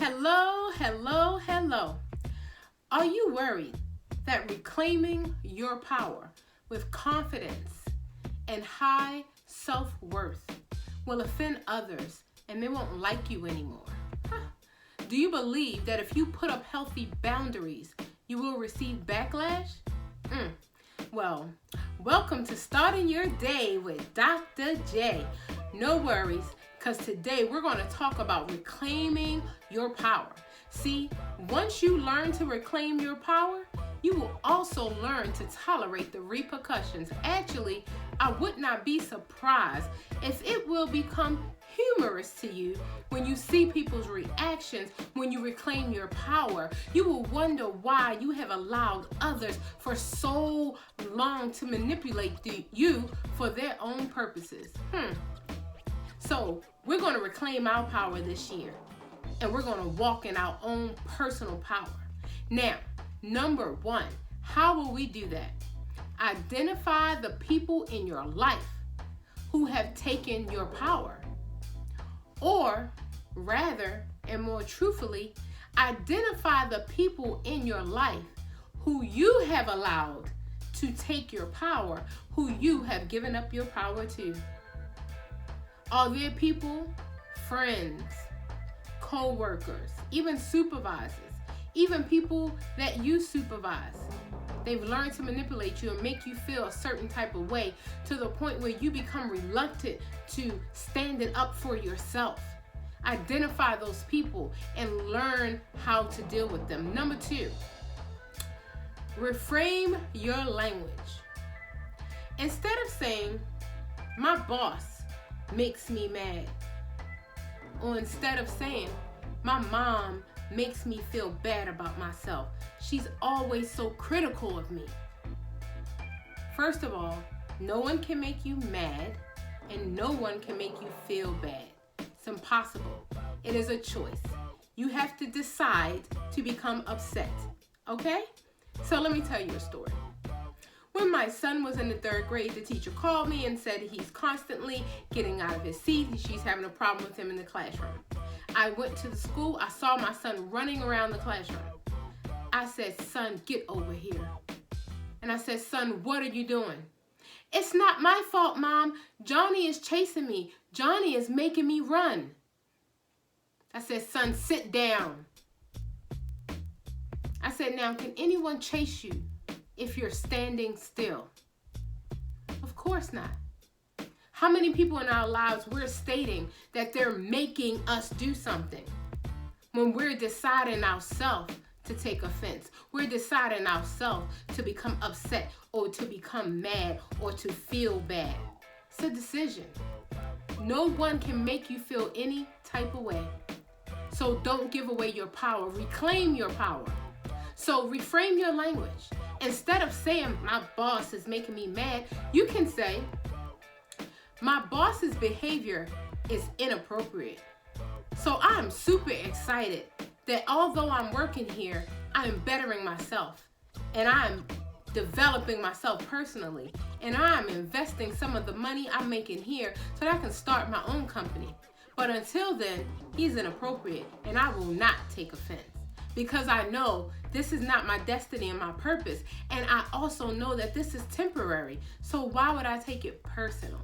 Hello, hello, hello. Are you worried that reclaiming your power with confidence and high self-worth will offend others and they won't like you anymore? Do you believe that if you put up healthy boundaries, you will receive backlash? Well, welcome to Starting Your Day with Dr. J. No worries, because today we're going to talk about reclaiming your power. See, once you learn to reclaim your power, you will also learn to tolerate the repercussions. Actually, I would not be surprised if it will become humorous to you when you see people's reactions when you reclaim your power. You will wonder why you have allowed others for so long to manipulate you for their own purposes. So we're going to reclaim our power this year, and we're going to walk in our own personal power. Now, number one, how will we do that? Identify the people in your life who have taken your power. Or rather, and more truthfully, identify the people in your life who you have allowed to take your power, who you have given up your power to. Are there people, friends, co-workers, even supervisors, even people that you supervise? They've learned to manipulate you and make you feel a certain type of way to the point where you become reluctant to standing up for yourself. Identify those people and learn how to deal with them. Number two, reframe your language. Instead of saying, my boss makes me mad, or instead of saying, my mom makes me feel bad about myself, she's always so critical of me. First of all, no one can make you mad and no one can make you feel bad. It's impossible. It is a choice. You have to decide to become upset. Okay? So let me tell you a story. When my son was in the 3rd grade, the teacher called me and said he's constantly getting out of his seat. She's having a problem with him in the classroom. I went to the school. I saw my son running around the classroom. I said, son, get over here. And I said, son, what are you doing? It's not my fault, Mom. Johnny is chasing me. Johnny is making me run. I said, son, sit down. I said, now, can anyone chase you if you're standing still? Of course not. How many people in our lives we're stating that they're making us do something when we're deciding ourselves to take offense? We're deciding ourselves to become upset or to become mad or to feel bad. It's a decision. No one can make you feel any type of way. So don't give away your power. Reclaim your power. So reframe your language. Instead of saying, my boss is making me mad, you can say, my boss's behavior is inappropriate. So I'm super excited that although I'm working here, I'm bettering myself and I'm developing myself personally, and I'm investing some of the money I'm making here so that I can start my own company. But until then, he's inappropriate and I will not take offense because I know this is not my destiny and my purpose, and I also know that this is temporary. So why would I take it personal?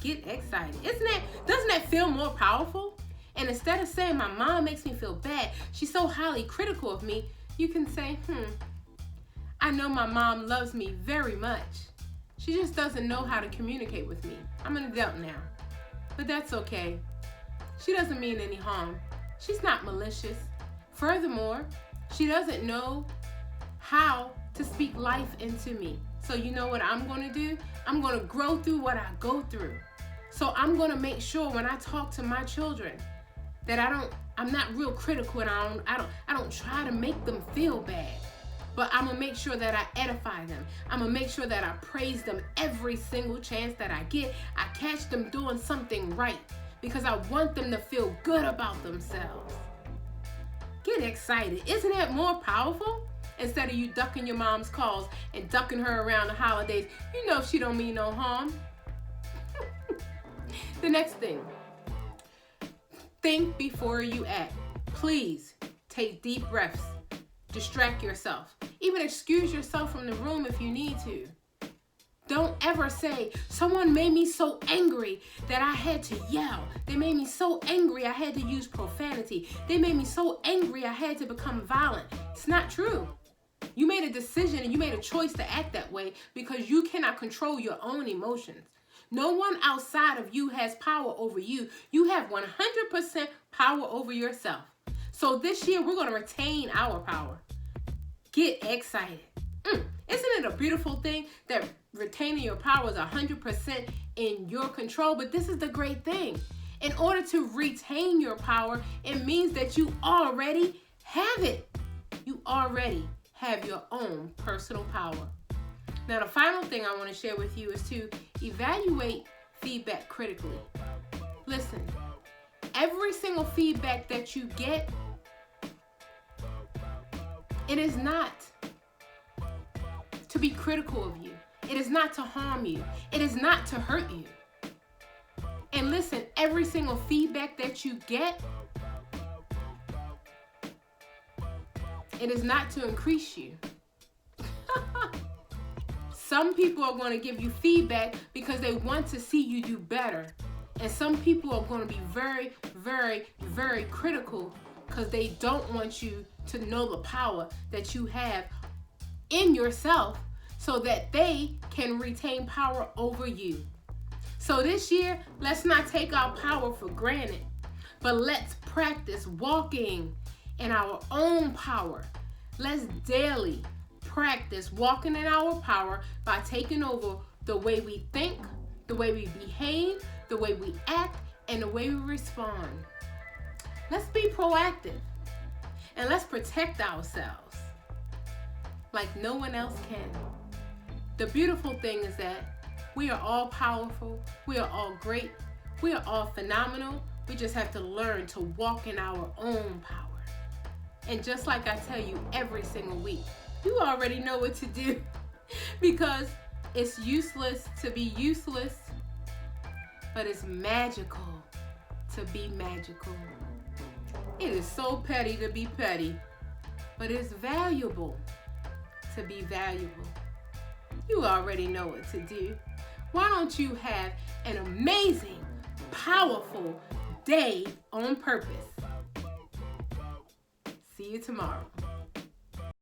Get excited. Doesn't that feel more powerful? And instead of saying my mom makes me feel bad, she's so highly critical of me, you can say, I know my mom loves me very much. She just doesn't know how to communicate with me. I'm an adult now, but that's okay. She doesn't mean any harm. She's not malicious. Furthermore, she doesn't know how to speak life into me. So you know what I'm going to do? I'm going to grow through what I go through. So I'm going to make sure when I talk to my children that I'm not real critical, and I don't try to make them feel bad. But I'm going to make sure that I edify them. I'm going to make sure that I praise them every single chance that I get. I catch them doing something right because I want them to feel good about themselves. Get excited. Isn't that more powerful? Instead of you ducking your mom's calls and ducking her around the holidays, you know she don't mean no harm. The next thing, think before you act. Please take deep breaths. Distract yourself. Even excuse yourself from the room if you need to. Don't ever say, someone made me so angry that I had to yell. They made me so angry I had to use profanity. They made me so angry I had to become violent. It's not true. You made a decision and you made a choice to act that way because you cannot control your own emotions. No one outside of you has power over you. You have 100% power over yourself. So this year, we're going to retain our power. Get excited. Isn't it a beautiful thing that retaining your power is 100% in your control? But this is the great thing. In order to retain your power, it means that you already have it. You already have your own personal power. Now, the final thing I want to share with you is to evaluate feedback critically. Listen, every single feedback that you get, it is not to be critical of you. It is not to harm you. It is not to hurt you. And listen, every single feedback that you get, it is not to increase you. Some people are going to give you feedback because they want to see you do better. And some people are going to be very, very, very critical because they don't want you to know the power that you have in yourself so that they can retain power over you. So this year, let's not take our power for granted, but let's practice walking in our own power. Let's daily practice walking in our power by taking over the way we think, the way we behave, the way we act, and the way we respond. Let's be proactive and let's protect ourselves like no one else can. The beautiful thing is that we are all powerful, we are all great, we are all phenomenal. We just have to learn to walk in our own power. And just like I tell you every single week, you already know what to do because it's useless to be useless, but it's magical to be magical. It is so petty to be petty, but it's valuable to be valuable. You already know what to do. Why don't you have an amazing, powerful day on purpose? See you tomorrow.